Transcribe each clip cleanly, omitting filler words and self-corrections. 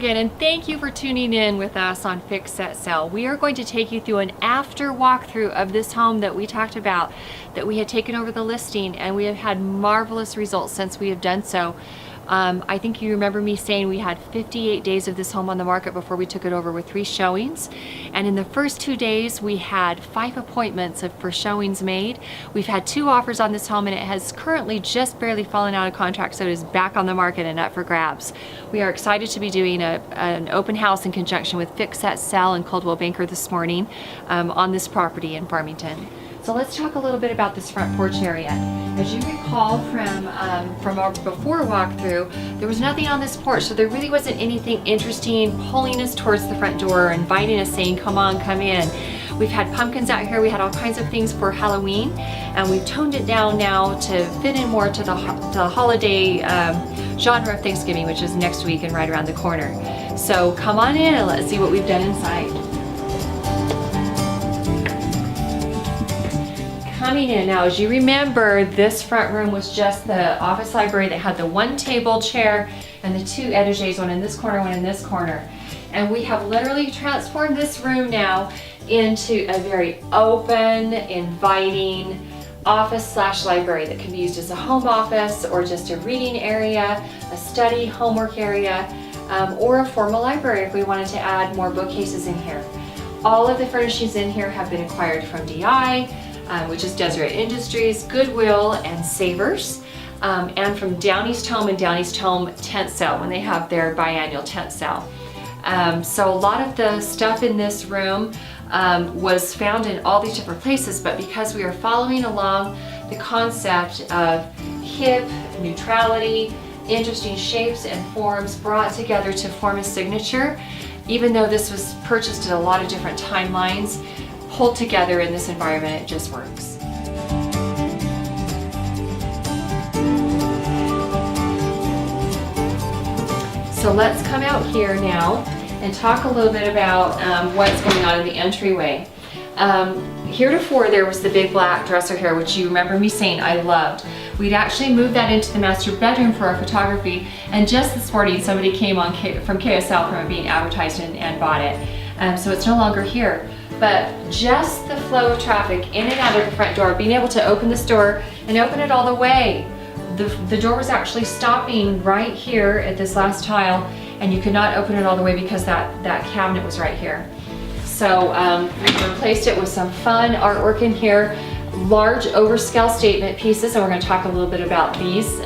again, and thank you for tuning in with us on Fix, Set, Sell. We are going to take you through an after walkthrough of this home that we talked about, that we had taken over the listing, and we have had marvelous results since we have done so. I think you remember me saying we had 58 days of this home on the market before we took it over with 3 showings. And in the first 2 days, we had 5 appointments for showings made. We've had 2 offers on this home, and it has currently just barely fallen out of contract, so it is back on the market and up for grabs. We are excited to be doing an open house in conjunction with Fix.set.sell and Coldwell Banker this morning on this property in Farmington. So let's talk a little bit about this front porch area. As you recall from our before walkthrough, there was nothing on this porch, so there really wasn't anything interesting pulling us towards the front door or inviting us, saying, come on, come in. We've had pumpkins out here, we had all kinds of things for Halloween, and we've toned it down now to fit in more to the holiday genre of Thanksgiving, which is next week and right around the corner. So come on in and let's see what we've done inside. Coming in now, as you remember, this front room was just the office library that had the 1 table, chair, and the 2 etagers, one in this corner, one in this corner. And we have literally transformed this room now into a very open, inviting office/library that can be used as a home office or just a reading area, a study, homework area, or a formal library if we wanted to add more bookcases in here. All of the furnishings in here have been acquired from DI, which is Deseret Industries, Goodwill, and Savers, and from Down East Home and Down East Home tent sale when they have their biannual tent sale. So a lot of the stuff in this room was found in all these different places, but because we are following along the concept of hip, neutrality, interesting shapes and forms brought together to form a signature, even though this was purchased at a lot of different timelines, pulled together in this environment, it just works. So let's come out here now and talk a little bit about what's going on in the entryway. Heretofore there was the big black dresser here, which you remember me saying I loved. We'd actually moved that into the master bedroom for our photography, and just this morning somebody came on from KSL from it being advertised and bought it. So it's no longer here. But just the flow of traffic in and out of the front door, being able to open this door and open it all the way. The door was actually stopping right here at this last tile, and you could not open it all the way because that cabinet was right here. So we replaced it with some fun artwork in here, large overscale statement pieces, and we're going to talk a little bit about these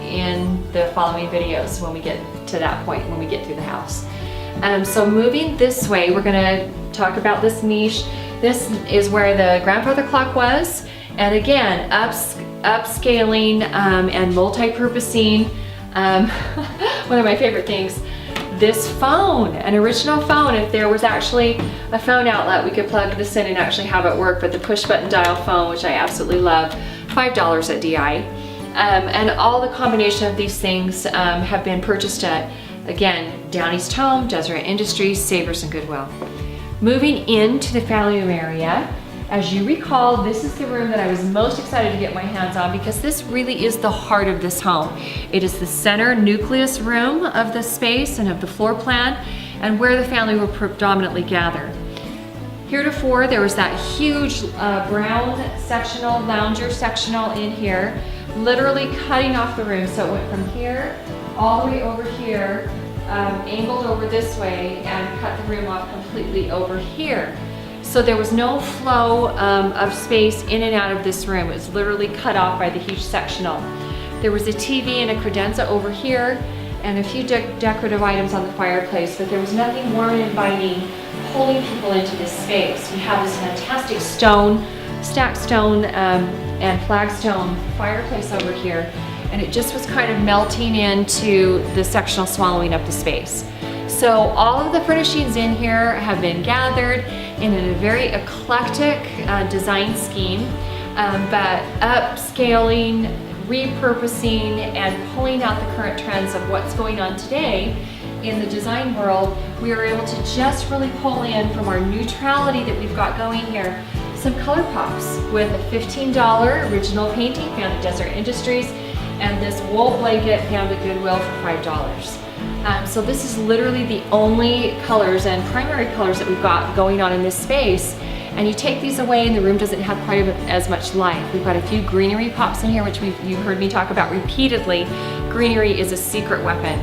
in the following videos when we get to that point, when we get through the house. So moving this way, we're going to talk about this niche. This is where the grandfather clock was, and again, upscaling and multi-purposing. One of my favorite things, this phone, an original phone. If there was actually a phone outlet, we could plug this in and actually have it work, but the push button dial phone, which I absolutely love, $5 at DI. And all the combination of these things have been purchased at, again, Down East Home, Deseret Industries, Savers, and Goodwill. Moving into the family room area, as you recall, this is the room that I was most excited to get my hands on because this really is the heart of this home. It is the center nucleus room of the space and of the floor plan, and where the family will predominantly gather. Heretofore, there was that huge brown sectional, lounger sectional in here, literally cutting off the room. So it went from here all the way over here, angled over this way, and cut the room off completely over here. So there was no flow of space in and out of this room. It was literally cut off by the huge sectional. There was a TV and a credenza over here, and a few decorative items on the fireplace, but there was nothing warm and inviting, pulling people into this space. We have this fantastic stone, stacked stone and flagstone fireplace over here, and it just was kind of melting into the sectional, swallowing up the space. So all of the furnishings in here have been gathered in a very eclectic design scheme, but upscaling, repurposing, and pulling out the current trends of what's going on today in the design world. We are able to just really pull in from our neutrality that we've got going here some color pops with a $15 original painting found at Deseret Industries and this wool blanket found at Goodwill for $5. So this is literally the only colors and primary colors that we've got going on in this space. And you take these away and the room doesn't have quite as much life. We've got a few greenery pops in here, which you've heard me talk about repeatedly. Greenery is a secret weapon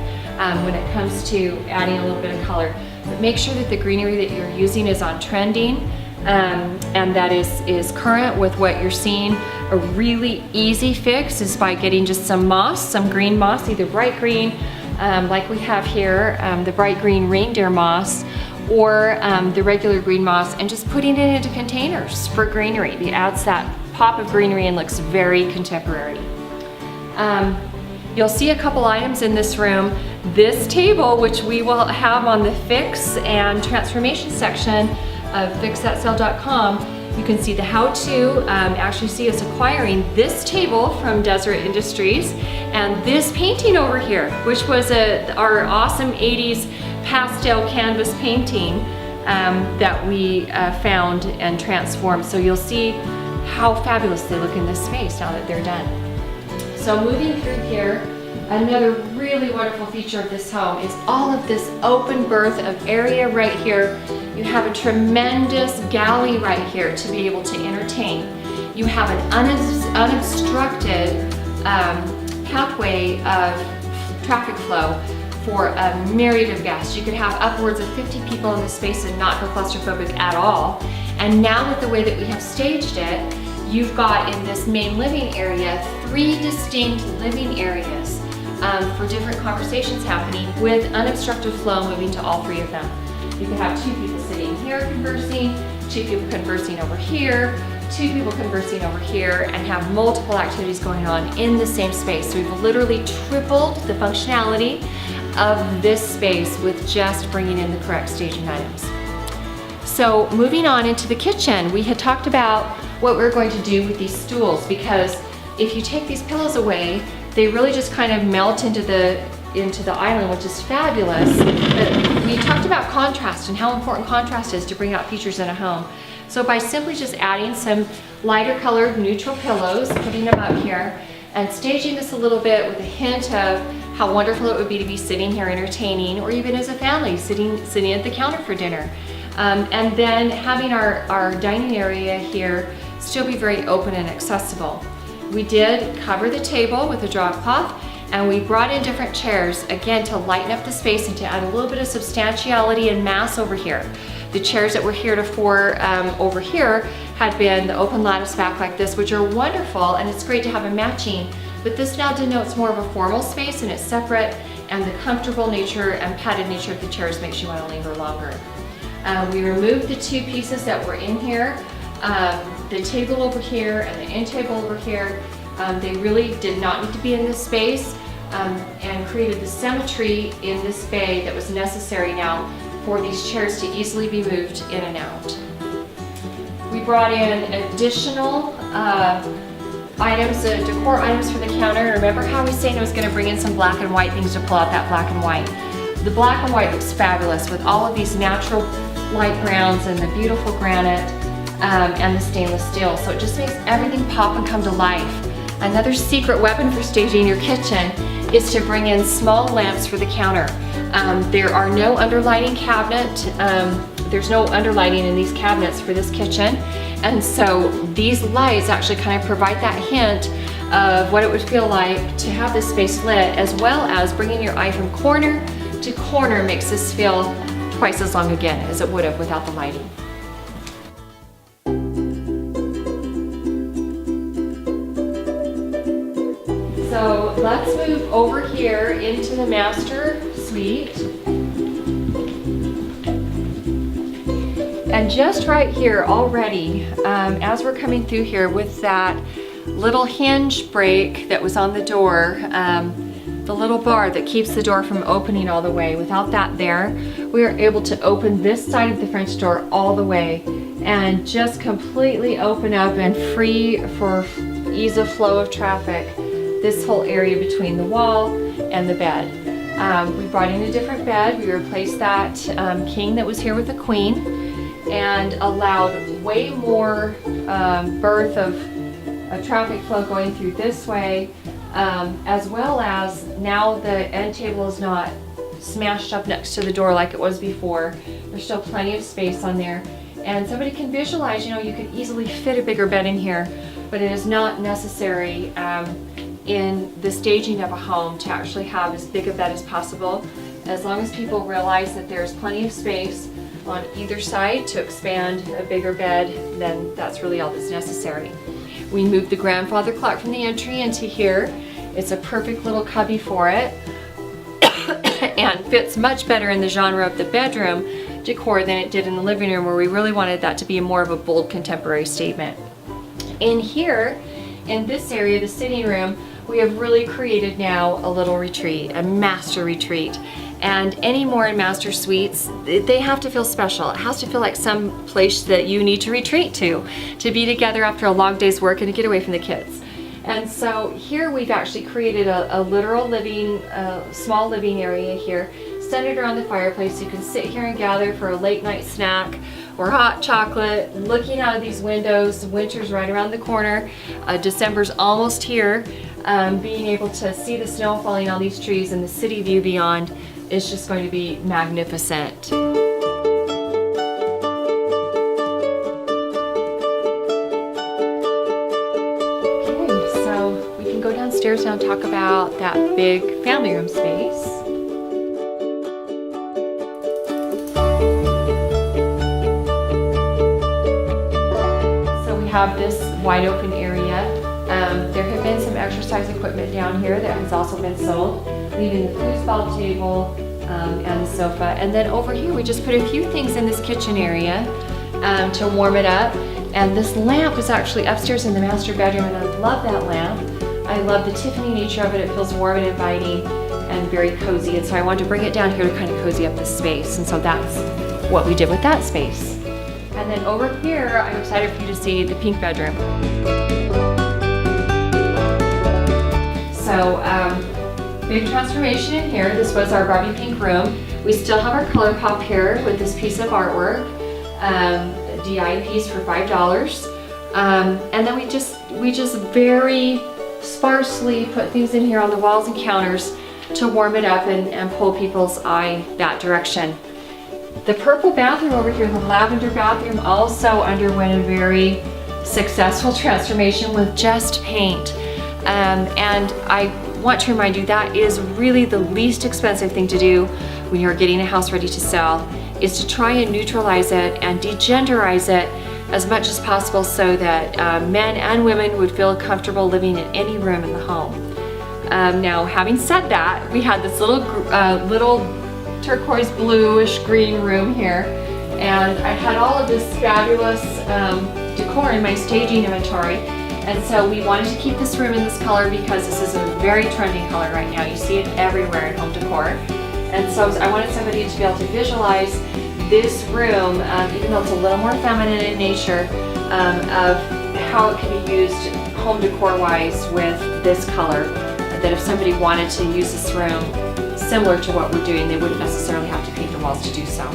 when it comes to adding a little bit of color. But make sure that the greenery that you're using is on trending and that is current with what you're seeing. A really easy fix is by getting just some moss, some green moss, either bright green, like we have here, the bright green reindeer moss, or the regular green moss, and just putting it into containers for greenery. It adds that pop of greenery and looks very contemporary. You'll see a couple items in this room. This table, which we will have on the fix and transformation section of fix.set.sell.com, you can see the how-to, actually see us acquiring this table from Deseret Industries and this painting over here, which was our awesome 80s pastel canvas painting that we found and transformed. So you'll see how fabulous they look in this space now that they're done. So moving through here, another really wonderful feature of this home is all of this open berth of area right here. You have a tremendous galley right here to be able to entertain. You have an unobstructed pathway of traffic flow for a myriad of guests. You could have upwards of 50 people in this space and not feel claustrophobic at all. And now with the way that we have staged it, you've got in this main living area 3 distinct living areas for different conversations happening with unobstructed flow moving to all 3 of them. You can have 2 people sitting here conversing, 2 people conversing over here, 2 people conversing over here, and have multiple activities going on in the same space. So we've literally tripled the functionality of this space with just bringing in the correct staging items. So moving on into the kitchen, we had talked about what we're going to do with these stools, because if you take these pillows away, they really just kind of melt into the island, which is fabulous. But we talked about contrast and how important contrast is to bring out features in a home. So by simply just adding some lighter colored neutral pillows, putting them up here, and staging this a little bit with a hint of how wonderful it would be to be sitting here entertaining, or even as a family sitting at the counter for dinner. And then having our dining area here still be very open and accessible. We did cover the table with a drop cloth, and we brought in different chairs, again, to lighten up the space and to add a little bit of substantiality and mass over here. The chairs that were heretofore over here had been the open lattice back like this, which are wonderful, and it's great to have a matching, but this now denotes more of a formal space, and it's separate, and the comfortable nature and padded nature of the chairs makes you want to linger longer. We removed the 2 pieces that were in here, the table over here and the end table over here. They really did not need to be in this space, and created the symmetry in this bay that was necessary now for these chairs to easily be moved in and out. We brought in additional items, decor items for the counter. Remember how we said I was going to bring in some black and white things to pull out that black and white? The black and white looks fabulous with all of these natural light browns and the beautiful granite and the stainless steel. So it just makes everything pop and come to life. Another secret weapon for staging your kitchen is to bring in small lamps for the counter. There are no underlighting cabinet. There's no underlighting in these cabinets for this kitchen. And so these lights actually kind of provide that hint of what it would feel like to have this space lit, as well as bringing your eye from corner to corner makes this feel twice as long again as it would have without the lighting. So let's move over here into the master suite. And just right here already, as we're coming through here with that little hinge break that was on the door, the little bar that keeps the door from opening all the way, without that there, we are able to open this side of the French door all the way and just completely open up and free for ease of flow of traffic this whole area between the wall and the bed. We brought in a different bed. We replaced that king that was here with the queen and allowed way more berth of traffic flow going through this way, as well as now the end table is not smashed up next to the door like it was before. There's still plenty of space on there. And somebody can visualize, you know, you could easily fit a bigger bed in here, but it is not necessary in the staging of a home to actually have as big a bed as possible. As long as people realize that there's plenty of space on either side to expand a bigger bed, then that's really all that's necessary. We moved the grandfather clock from the entry into here. It's a perfect little cubby for it and fits much better in the genre of the bedroom decor than it did in the living room, where we really wanted that to be more of a bold contemporary statement. In here, in this area, the sitting room, we have really created now a little retreat, a master retreat. And any more in master suites, they have to feel special. It has to feel like some place that you need to retreat to be together after a long day's work and to get away from the kids. And so here we've actually created a literal living, small living area here, centered around the fireplace. You can sit here and gather for a late night snack or hot chocolate, looking out of these windows. Winter's right around the corner. December's almost here. Being able to see the snow falling on these trees and the city view beyond is just going to be magnificent. Okay, so we can go downstairs now and talk about that big family room space. So we have this wide open area. There have been some exercise equipment down here that has also been sold, leaving the foosball table and the sofa. And then over here we just put a few things in this kitchen area to warm it up. And this lamp is actually upstairs in the master bedroom, and I love that lamp. I love the Tiffany nature of it. It feels warm and inviting and very cozy. And so I wanted to bring it down here to kind of cozy up this space. And so that's what we did with that space. And then over here, I'm excited for you to see the pink bedroom. So, big transformation in here. This was our Barbie pink room. We still have our color pop here with this piece of artwork, a DI piece for $5. And then we just very sparsely put things in here on the walls and counters to warm it up and pull people's eye that direction. The purple bathroom over here, the lavender bathroom, also underwent a very successful transformation with just paint. And I want to remind you that is really the least expensive thing to do when you're getting a house ready to sell, is to try and neutralize it and degenderize it as much as possible so that men and women would feel comfortable living in any room in the home. Now, having said that, we had this little turquoise bluish green room here, and I had all of this fabulous decor in my staging inventory. And so we wanted to keep this room in this color because this is a very trending color right now. You see it everywhere in home decor. And so I wanted somebody to be able to visualize this room, even though it's a little more feminine in nature, of how it can be used home decor wise with this color. That if somebody wanted to use this room similar to what we're doing, they wouldn't necessarily have to paint the walls to do so.